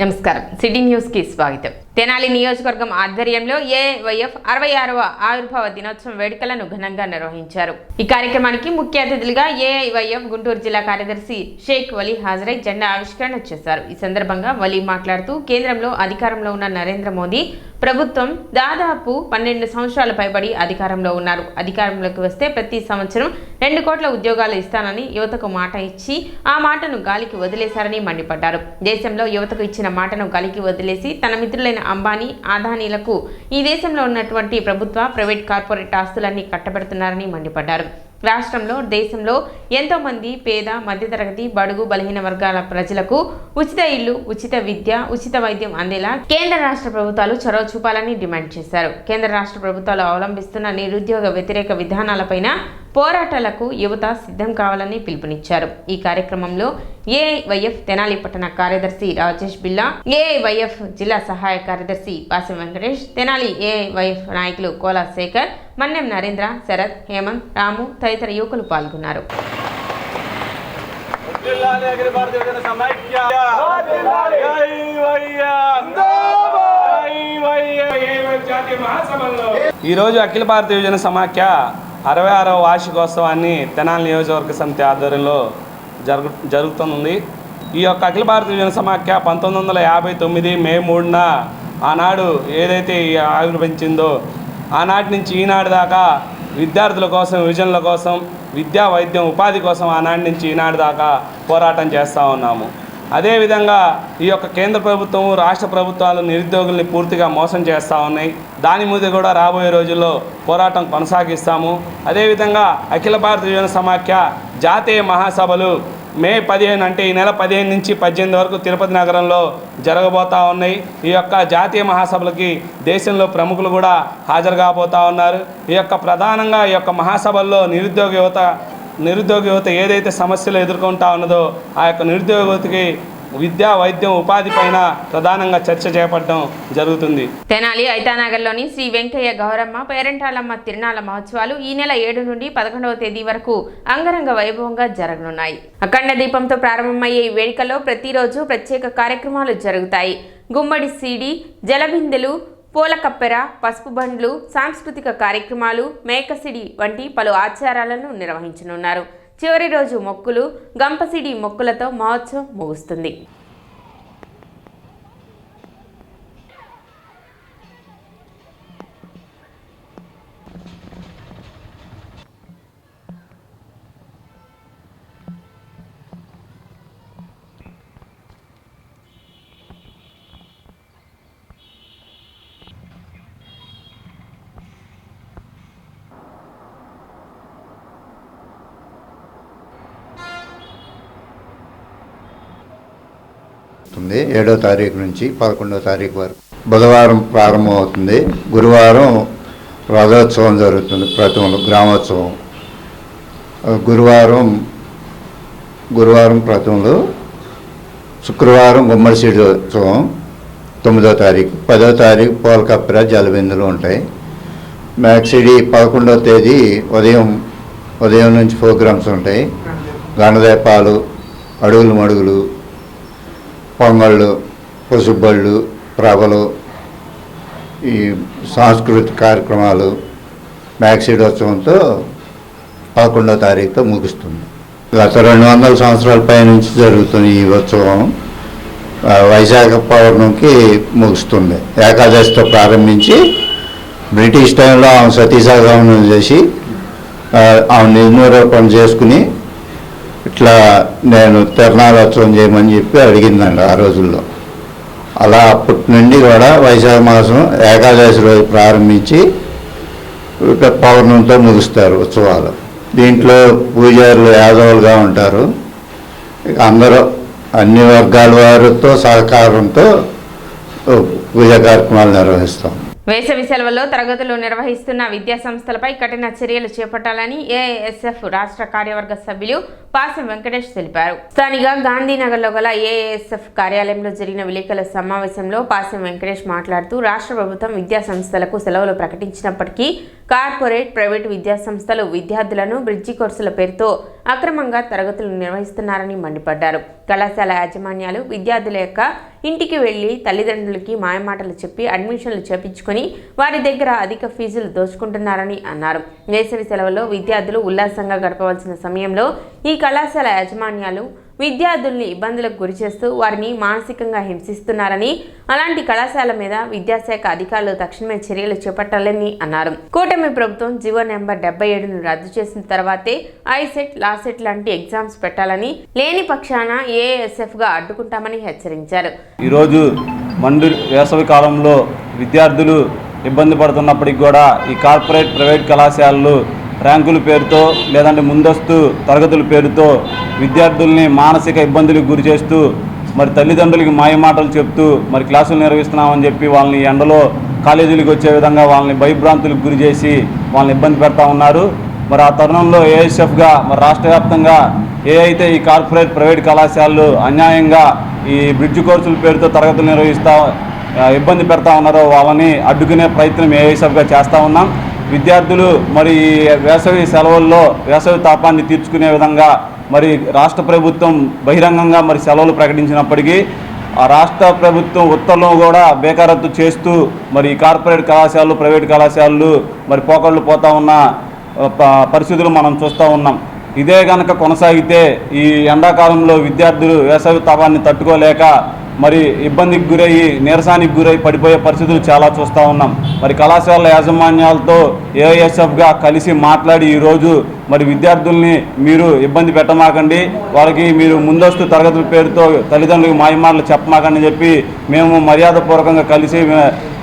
నమస్కారం city news కి స్వాగతం. తెనాలి నియోజకవర్గం ఆధ్వర్యంలో ఏఐవైఎఫ్ 66వ ఆవిర్భావ దినోత్సవం వేడుకలను ఘనంగా నిర్వహించారు. ఈ కార్యక్రమానికి ముఖ్య అతిథులుగా ఏఐవైఎఫ్ గుంటూరు జిల్లా కార్యదర్శి షేక్ వలీ హాజరై జెండా ఆవిష్కరణ చేశారు. ఈ సందర్భంగా వలీ మాట్లాడుతూ కేంద్రంలో అధికారంలో ఉన్న నరేంద్ర మోదీ ప్రభుత్వం దాదాపు 12 సంవత్సరాల పైబడి అధికారంలో ఉన్నారు. అధికారంలోకి వస్తే ప్రతి సంవత్సరం 2 కోట్ల ఉద్యోగాలు ఇస్తానని యువతకు మాట ఇచ్చి ఆ మాటను గాలికి వదిలేశారని మండిపడ్డారు. దేశంలో యువతకు ఇచ్చిన మాటను గాలికి వదిలేసి తన మిత్రులైన అంబానీ, అదానీలకు ఈ దేశంలో ఉన్నటువంటి ప్రభుత్వ, ప్రైవేట్, కార్పొరేట్ ఆస్తులన్నీ కట్టబెడుతున్నారని మండిపడ్డారు. రాష్ట్రంలో, దేశంలో ఎంతో మంది పేద, మధ్యతరగతి, బడుగు, బలహీన వర్గాల ప్రజలకు ఉచిత ఇల్లు, ఉచిత విద్య, ఉచిత వైద్యం అందేలా కేంద్ర రాష్ట్ర ప్రభుత్వాలు చొరవ చూపాలని డిమాండ్ చేశారు. కేంద్ర రాష్ట్ర ప్రభుత్వాలు అవలంబిస్తున్న నిరుద్యోగ వ్యతిరేక విధానాలపైన పోరాటాలకు యువత సిద్ధం కావాలని పిలుపునిచ్చారు. ఈ కార్యక్రమంలో ఏఐవైఎఫ్ తెనాలి పట్టణ కార్యదర్శి రాజేష్ బిల్లా, ఏఐవైఎఫ్ జిల్లా సహాయ కార్యదర్శి పాసం వెంకటేష్, తెనాలి ఏఐవైఎఫ్ నాయకులు కోలా శేఖర్, మన్నెం నరేంద్ర, శరత్, హేమంత్, రాము తదితర యువకులు పాల్గొన్నారు. ఈరోజు అఖిల భారతీయ యువజన సమాఖ్య 66వ వార్షికోత్సవాన్ని తెనాలి నియోజకవర్గ సమితి ఆధ్వర్యంలో జరుగుతుంది. ఈ యొక్క అఖిల భారతీయ యువజన సమాఖ్య 1959 మే 3న ఆనాడు ఏదైతే ఆవిర్భవించిందో ఆనాటి నుంచి ఈనాడు దాకా విద్యార్థుల కోసం, విజన్ల కోసం, విద్యా, వైద్యం, ఉపాధి కోసం ఆనాటి నుంచి ఈనాడు దాకా పోరాటం చేస్తూ ఉన్నాము. అదేవిధంగా ఈ యొక్క కేంద్ర ప్రభుత్వం, రాష్ట్ర ప్రభుత్వాలు నిరుద్యోగుల్ని పూర్తిగా మోసం చేస్తూ ఉన్నాయి. దాని మీద కూడా రాబోయే రోజుల్లో పోరాటం కొనసాగిస్తాము. అదేవిధంగా అఖిల భారత యువజన సమాఖ్య జాతీయ మహాసభలు మే 15 అంటే ఈ నెల 15 నుంచి 18 వరకు తిరుపతి నగరంలో జరగబోతూ ఉన్నాయి. ఈ యొక్క జాతీయ మహాసభలకి దేశంలో ప్రముఖులు కూడా హాజరు కాబోతూ ఉన్నారు. ఈ యొక్క ప్రధానంగా ఈ యొక్క మహాసభల్లో నిరుద్యోగ యువత ఏదైతే సమస్యలు ఎదుర్కొంటా ఉన్నదో ఆ యొక్క నిరుద్యోగ యువతకి విద్యా, వైద్యం, ఉపాధి పైన ప్రధానంగా చర్చ చేపట్టడం జరుగుతుంది. తెనాలి ఐతానగర్లోని శ్రీ వెంకయ్య గౌరమ్మ పేరంటాలమ్మ తిరునాళ్ల మహోత్సవాలు ఈ నెల 7 నుండి 11వ తేదీ వరకు అంగరంగ వైభవంగా జరగనున్నాయి. అఖండ దీపంతో ప్రారంభమయ్యే ఈ వేడుకలో ప్రతిరోజు ప్రత్యేక కార్యక్రమాలు జరుగుతాయి. గుమ్మడి సీడి, జలబిందెలు, పూల కప్పెర, పసుపు బండ్లు, సాంస్కృతిక కార్యక్రమాలు, మేకసిడి వంటి పలు ఆచారాలను నిర్వహించనున్నారు. చివరి రోజు మొక్కులు, గంపసిడి మొక్కులతో మహోత్సవం ముగుస్తుంది. అవుతుంది 7వ తారీఖు నుంచి 11వ తారీఖు వరకు. బుధవారం ప్రారంభమవుతుంది. గురువారం రథోత్సవం జరుగుతుంది, ప్రతిమలు గ్రామోత్సవం. గురువారం ప్రతిమలు, శుక్రవారం గుమ్మడిసీడి ఉత్సవం 9వ తారీఖు, 10వ తారీఖు పూల కప్పెర, జలబిందులు ఉంటాయి. మ్యాక్సిడి 11వ తేదీ ఉదయం నుంచి ప్రోగ్రామ్స్ ఉంటాయి. గణదీపాలు, అడుగులు మడుగులు, పొంగళ్ళు, పసుబళ్ళు, ప్రభలు, ఈ సాంస్కృతిక కార్యక్రమాలు మ్యాక్సిడోత్సవంతో 11వ తారీఖుతో ముగుస్తుంది. గత 200 సంవత్సరాల పైనుంచి జరుగుతుంది ఈ ఉత్సవం. వైశాఖ పౌర్ణమికి ముగుస్తుంది. ఏకాదశితో ప్రారంభించి బ్రిటిష్ టైంలో ఆమె సతీసాగమనం చేసి ఆమె నిర్మూలన చేసుకుని ఇట్లా నేను తిరణాలోత్సవం చేయమని చెప్పి అడిగిందండి ఆ రోజుల్లో. అలా అప్పటి నుండి కూడా వైశాఖ మాసం ఏకాదశి రోజు ప్రారంభించి పౌర్ణమితో ముగుస్తారు ఉత్సవాలు. దీంట్లో పూజారులు యాదవులుగా ఉంటారు. అందరూ అన్ని వర్గాల వారితో సహకారంతో పూజా కార్యక్రమాలు నిర్వహిస్తాం. వేసవి సెలవుల్లో తరగతులు నిర్వహిస్తున్న విద్యా సంస్థలపై కఠిన చర్యలు చేపట్టాలని ఏఐఎస్ఎఫ్ రాష్ట్ర కార్యవర్గ సభ్యులు పాసం వెంకటేష్ తెలిపారు. స్థానిక గాంధీనగర్లో గల ఏఐఎస్ఎఫ్ కార్యాలయంలో జరిగిన విలేకరుల సమావేశంలో పాసం వెంకటేష్ మాట్లాడుతూ రాష్ట్ర ప్రభుత్వం విద్యా సంస్థలకు సెలవులు ప్రకటించినప్పటికీ కార్పొరేట్, ప్రైవేటు విద్యా సంస్థలు విద్యార్థులను బ్రిడ్జి కోర్సుల పేరుతో అక్రమంగా తరగతులు నిర్వహిస్తున్నారని మండిపడ్డారు. కళాశాల యాజమాన్యాలు విద్యార్థుల యొక్క ఇంటికి వెళ్లి తల్లిదండ్రులకి మాయమాటలు చెప్పి అడ్మిషన్లు చేపించుకొని వారి దగ్గర అధిక ఫీజులు దోచుకుంటున్నారని అన్నారు. వేసవి సెలవుల్లో విద్యార్థులు ఉల్లాసంగా గడపవలసిన సమయంలో ఈ కళాశాల యాజమాన్యాలు విద్యార్థుల్ని ఇబ్బందులకు గురిచేస్తూ వారిని మానసికంగా హింసిస్తున్నారని, అలాంటి కళాశాల మీద విద్యాశాఖ అధికారులు తక్షణమే చర్యలు చేపట్టాలని అన్నారు. కూటమి ప్రభుత్వం జీవో నెంబర్ 77ను రద్దు చేసిన తర్వాతే ఐసెట్, లాసెట్ లాంటి ఎగ్జామ్స్ పెట్టాలని, లేని పక్షాన ఏఎస్ఎఫ్గా అడ్డుకుంటామని హెచ్చరించారు. ఈరోజు మండు వేసవి కాలంలో విద్యార్థులు ఇబ్బంది పడుతున్నప్పటికి కూడా ఈ కార్పొరేట్ ప్రైవేట్ కళాశాలలు ర్యాంకుల పేరుతో లేదంటే ముందస్తు తరగతుల పేరుతో విద్యార్థుల్ని మానసిక ఇబ్బందులకు గురి చేస్తూ మరి తల్లిదండ్రులకి మాయమాటలు చెప్తూ మరి క్లాసులు నిర్వహిస్తున్నామని చెప్పి వాళ్ళని ఎండలో కాలేజీలకు వచ్చే విధంగా వాళ్ళని భయభ్రాంతులకు గురి చేసి వాళ్ళని ఇబ్బంది పెడతా ఉన్నారు. మరి ఆ తరుణంలో ఏఎస్ఎఫ్గా మరి రాష్ట్ర వ్యాప్తంగా ఏ అయితే ఈ కార్పొరేట్ ప్రైవేట్ కళాశాలలు అన్యాయంగా ఈ బ్రిడ్జ్ కోర్సుల పేరుతో తరగతులు నిర్వహిస్తూ ఇబ్బంది పెడతా ఉన్నారో వాళ్ళని అడ్డుకునే ప్రయత్నం ఏఎస్ఎఫ్గా చేస్తూ ఉన్నాం. విద్యార్థులు మరి వేసవి సెలవుల్లో వేసవి తాపాన్ని తీర్చుకునే విధంగా మరి రాష్ట్ర ప్రభుత్వం బహిరంగంగా మరి సెలవులు ప్రకటించినప్పటికీ ఆ రాష్ట్ర ప్రభుత్వం ఉత్తర్వులను కూడా బేఖారత్తు చేస్తూ మరి కార్పొరేట్ కళాశాలలు ప్రైవేట్ కళాశాలలు మరి పోకళ్ళు పోతా ఉన్న పరిస్థితులు మనం చూస్తూ ఉన్నాం. ఇదే కనుక కొనసాగితే ఈ ఎండాకాలంలో విద్యార్థులు వేసవి తాపాన్ని తట్టుకోలేక మరి ఇబ్బందికి గురయ్యి నీరసానికి గురై పడిపోయే పరిస్థితులు చాలా చూస్తూ ఉన్నాం. మరి కళాశాల యాజమాన్యాలతో ఏఐఎస్ఎఫ్గా కలిసి మాట్లాడి ఈరోజు మరి విద్యార్థుల్ని మీరు ఇబ్బంది పెట్టమాకండి, వాళ్ళకి మీరు ముందస్తు తరగతుల పేరుతో తల్లిదండ్రులకు మాయమాటలు చెప్పమాకండి చెప్పి మేము మర్యాదపూర్వకంగా కలిసి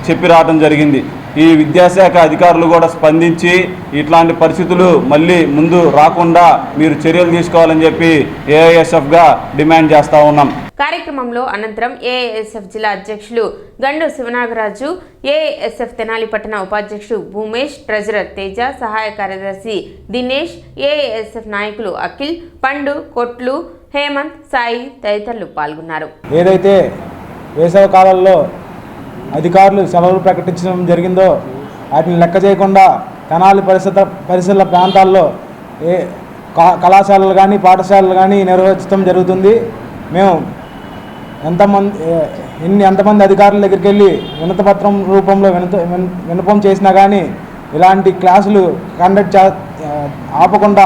చెప్పి రావడం జరిగింది. ఈ విద్యాశాఖ అధికారులు కూడా స్పందించి ఇట్లాంటి పరిస్థితులు మళ్ళీ ముందు రాకుండా మీరు చర్యలు తీసుకోవాలని చెప్పి ఏఐఎస్ఎఫ్గా డిమాండ్ చేస్తూ ఉన్నాం. కార్యక్రమంలో అనంతరం ఏఎస్ఎఫ్ జిల్లా అధ్యక్షులు గండు శివనాగరాజు, ఏఎస్ఎఫ్ తెనాలి పట్టణ ఉపాధ్యక్షుడు భూమేష్, ట్రెజరర్ తేజ, సహాయ కార్యదర్శి దినేష్, ఏఎస్ఎఫ్ నాయకులు అఖిల్, పండు, కొట్లు, హేమంత్, సాయి తదితరులు పాల్గొన్నారు. ఏదైతే వేసవి కాలంలో అధికారులు సెలవులు ప్రకటించడం జరిగిందో వాటిని లెక్క చేయకుండా తెనాలి పరిసర ప్రాంతాల్లో కళాశాలలు కానీ పాఠశాలలు కానీ నిర్వహించడం జరుగుతుంది. మేము ఎంతమంది అధికారుల దగ్గరికి వెళ్ళి వినతిపత్రం రూపంలో విన్నపం చేసినా కానీ ఇలాంటి క్లాసులు ఆపకుండా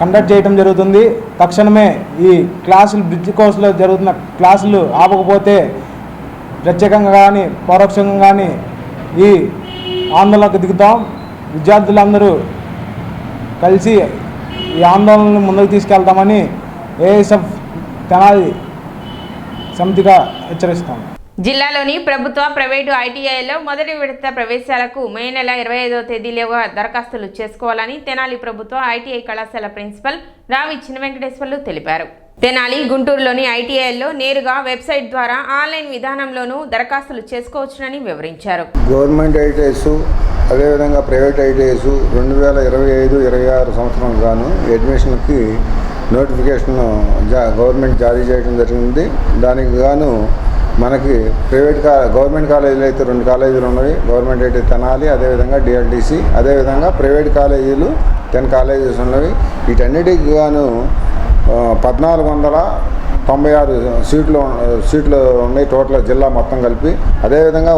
కండక్ట్ చేయడం జరుగుతుంది. తక్షణమే ఈ క్లాసులు బ్రిడ్జ్ కోర్సులో జరుగుతున్న క్లాసులు ఆపకపోతే ప్రత్యేకంగా కానీ పరోక్షంగా కానీ ఈ ఆందోళనకు దిగుతాం. విద్యార్థులందరూ కలిసి ఈ ఆందోళనను ముందుకు తీసుకెళ్తామని ఏఎస్ఎఫ్ తెనాలి సమితిగా హెచ్చరిస్తాం. జిల్లాలోని ప్రభుత్వ, ప్రైవేటు ఐటీఐలో మొదటి విడత ప్రవేశాలకు మే నెల 25వ తేదీలోగా దరఖాస్తులు చేసుకోవాలని తెనాలి ప్రభుత్వ ఐటీఐ కళాశాల ప్రిన్సిపల్ రావి చిన్న వెంకటేశ్వర్లు తెలిపారు. తెనాలి, గుంటూరులోని ఐటీఐల్లో నేరుగా వెబ్సైట్ ద్వారా ఆన్లైన్ విధానంలోనూ దరఖాస్తులు చేసుకోవచ్చునని వివరించారు. గవర్నమెంట్ ఐటీఐస్ అదేవిధంగా ప్రైవేట్ ఐటీఐస్ 2025-26 సంవత్సరం గాను అడ్మిషన్కి నోటిఫికేషన్ గవర్నమెంట్ జారీ చేయడం జరిగింది. దానికి గాను మనకి గవర్నమెంట్ కాలేజీలు అయితే 2 కాలేజీలు ఉన్నాయి. గవర్నమెంట్ అయితే తెనాలి, అదేవిధంగా డిఎల్టీసీ, అదేవిధంగా ప్రైవేట్ కాలేజీలు 10 కాలేజెస్ ఉన్నవి. వీటన్నిటికి గాను 1496 సీట్లు ఉన్నాయి టోటల్ జిల్లా మొత్తం కలిపి. అదేవిధంగా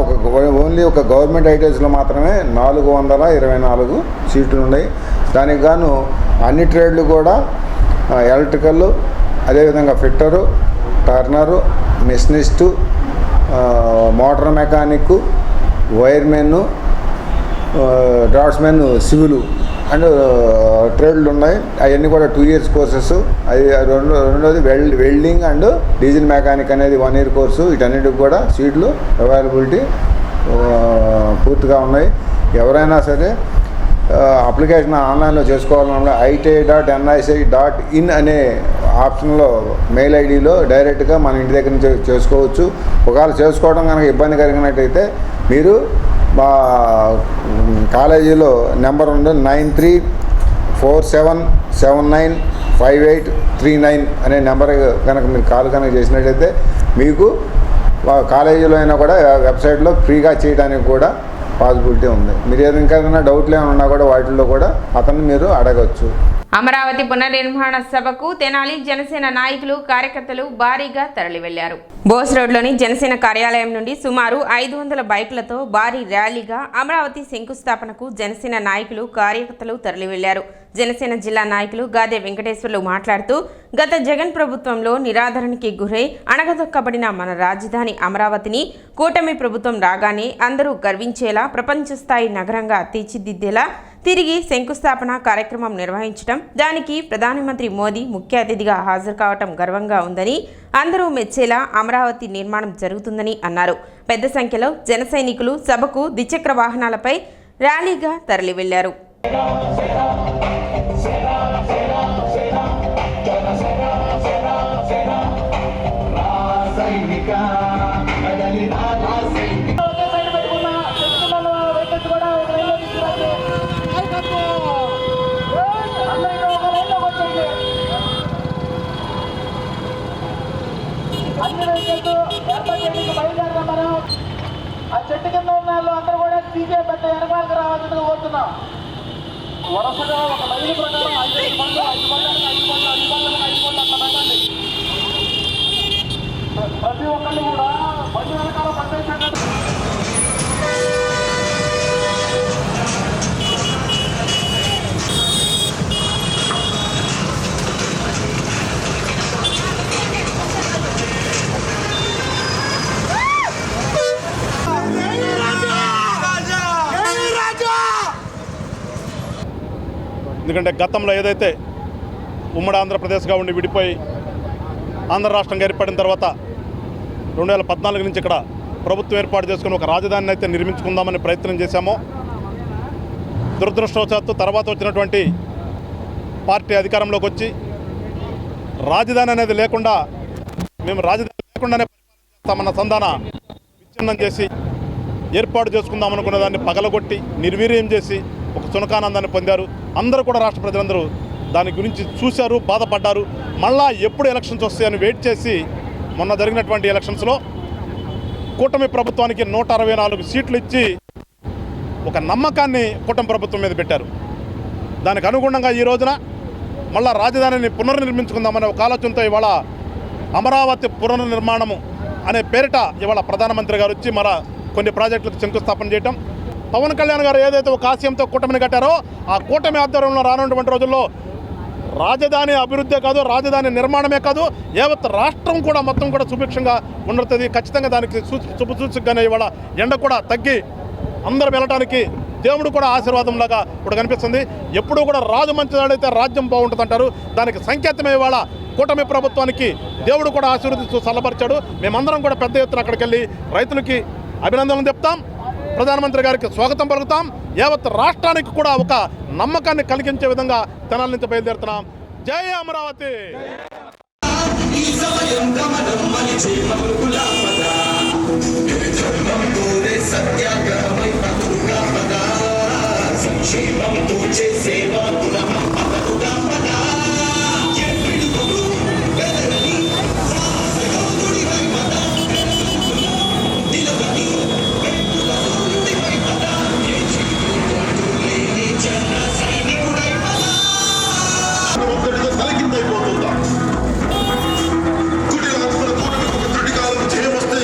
ఓన్లీ ఒక గవర్నమెంట్ ఐటీఐస్లో మాత్రమే 424 సీట్లు ఉన్నాయి. దానికి గాను అన్ని ట్రేడ్లు కూడా ఎలక్ట్రికల్, అదేవిధంగా fitter, turner, machinist, motor mechanic, wiremen, draughtsmen, civil and ట్రేడ్లు ఉన్నాయి. అవన్నీ కూడా 2 years కోర్సెస్. అది రెండోది వెల్డింగ్ అండ్ డీజిల్ మెకానిక్ అనేది 1 year కోర్సు. వీటన్నిటికి కూడా సీట్లు అవైలబిలిటీ పూర్తిగా ఉన్నాయి. ఎవరైనా సరే అప్లికేషన్ ఆన్లైన్లో చేసుకోవాలన్నా ITI.nic.in అనే ఆప్షన్లో మెయిల్ ఐడిలో డైరెక్ట్గా మన ఇంటి దగ్గర నుంచి చేసుకోవచ్చు. ఒకవేళ చేసుకోవడం కనుక ఇబ్బంది కలిగినట్టయితే మీరు మా కాలేజీలో నెంబర్ ఉంది 9347795839 అనే నెంబర్ కనుక మీరు కాల్ కనుక చేసినట్టయితే మీకు కాలేజీలో అయినా కూడా వెబ్సైట్లో ఫ్రీగా చేయడానికి కూడా పాసిబిలిటీ ఉంది. మీరు ఇంకా ఏదైనా డౌట్లు ఏమైనా ఉన్నా కూడా వాటిల్లో కూడా అతన్ని మీరు అడగచ్చు. అమరావతి పునర్నిర్మాణ సభకు తెనాలి జనసేన నాయకులు కార్యకర్తలు భారీగా తరలి వెళ్లారు. బోస్ రోడ్లోని జనసేన కార్యాలయం నుండి సుమారు 500 బైకులతో భారీ ర్యాలీగా అమరావతి శంకుస్థాపనకు జనసేన నాయకులు కార్యకర్తలు తరలి వెళ్లారు. జనసేన జిల్లా నాయకులు గాదే వెంకటేశ్వర్లు మాట్లాడుతూ గత జగన్ ప్రభుత్వంలో నిరాదరణకి గురై అణగదొక్కబడిన మన రాజధాని అమరావతిని కూటమి ప్రభుత్వం రాగానే అందరూ గర్వించేలా ప్రపంచ స్థాయి నగరంగా తీర్చిదిద్దేలా తిరిగి శంకుస్థాపన కార్యక్రమం నిర్వహించడం, దానికి ప్రధానమంత్రి మోదీ ముఖ్య అతిథిగా హాజరు కావటం గర్వంగా ఉందని, అందరూ మెచ్చేలా అమరావతి నిర్మాణం జరుగుతుందని అన్నారు. పెద్ద సంఖ్యలో జన సైనికులు సభకు ద్విచక్ర వాహనాలపై ర్యాలీగా తరలి వెళ్లారు. అన్ని వెహికల్స్ ఏర్పాటు చేయడానికి బయలుదేరడం. మనం ఆ చెట్టు కింద ఉన్న వాళ్ళు అందరూ కూడా సీజే పెట్ట వెనకాలకు రావాల్సిందిగా కోరుతున్నాం. వరుసగా ఒక లైన్ ప్రకారం 5 బండ్లు అట్లా పెట్టండి. ప్రతి ఒక్కళ్ళు కూడా బండి వెనకాల పనిచేసేటట్టు. ఎందుకంటే గతంలో ఏదైతే ఉమ్మడి ఆంధ్రప్రదేశ్గా ఉండి విడిపోయి ఆంధ్ర రాష్ట్రంగా ఏర్పడిన తర్వాత 2014 నుంచి ఇక్కడ ప్రభుత్వం ఏర్పాటు చేసుకుని ఒక రాజధానిని అయితే నిర్మించుకుందామని ప్రయత్నం చేశామో, దురదృష్టవశాత్తు తర్వాత వచ్చినటువంటి పార్టీ అధికారంలోకి వచ్చి రాజధాని అనేది లేకుండా మేము రాజధాని లేకుండానే పరిపాలన చేస్తామన్న సంధాన విచ్ఛిన్నం చేసి ఏర్పాటు చేసుకుందామనుకున్న దాన్ని పగలగొట్టి నిర్వీర్యం చేసి ఒక సునకానందాన్ని పొందారు. అందరూ కూడా రాష్ట్ర ప్రజలందరూ దాని గురించి చూశారు, బాధపడ్డారు. మళ్ళా ఎప్పుడు ఎలక్షన్స్ వస్తాయని వెయిట్ చేసి మొన్న జరిగినటువంటి ఎలక్షన్స్లో కూటమి ప్రభుత్వానికి 164 సీట్లు ఇచ్చి ఒక నమ్మకాన్ని కూటమి ప్రభుత్వం మీద పెట్టారు. దానికి అనుగుణంగా ఈ రోజున మళ్ళా రాజధానిని పునర్నిర్మించుకుందామనే ఒక ఆలోచనతో ఇవాళ అమరావతి పునర్నిర్మాణము అనే పేరిట ఇవాళ ప్రధానమంత్రి గారు వచ్చి మరో కొన్ని ప్రాజెక్టులకు శంకుస్థాపన చేయటం, పవన్ కళ్యాణ్ గారు ఏదైతే ఒక ఆశయంతో కూటమిని కట్టారో ఆ కూటమి ఆధ్వర్యంలో రానున్నటువంటి రోజుల్లో రాజధాని అభివృద్ధే కాదు, రాజధాని నిర్మాణమే కాదు, యావత్ రాష్ట్రం కూడా మొత్తం కూడా సుభిక్షంగా ఉండవుతుంది. ఖచ్చితంగా దానికి శుభసూచకగానే ఇవాళ ఎండ కూడా తగ్గి అందరూ వెళ్ళటానికి దేవుడు కూడా ఆశీర్వాదంలాగా ఇప్పుడు కనిపిస్తుంది. ఎప్పుడూ కూడా రాజు మంచివాడైతే రాజ్యం బాగుంటుంది అంటారు. దానికి సంకేతమే ఇవాళ కూటమి ప్రభుత్వానికి దేవుడు కూడా ఆశీర్వదిస్తూ చల్లబరిచాడు. మేమందరం కూడా పెద్ద ఎత్తున అక్కడికి వెళ్ళి రైతులకి అభినందనలు చెప్తాం, ప్రధానమంత్రి గారికి స్వాగతం పలుకుతాం. యావత్ రాష్ట్రానికి కూడా ఒక నమ్మకాన్ని కలిగించే విధంగా తెనాలి నుంచి బయలుదేరుతున్నాం. జై అమరావతి. తలకిందైపోతుందా? కుటిల కూటమికి ఒక త్రుటికాలం చేయవస్తే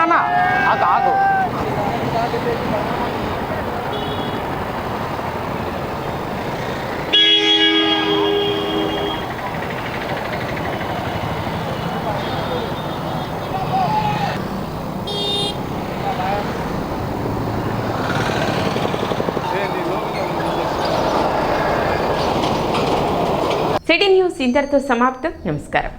నాన్న ఆగు సిటీ న్యూస్ ఇంతటితో సమాప్తం. నమస్కారం.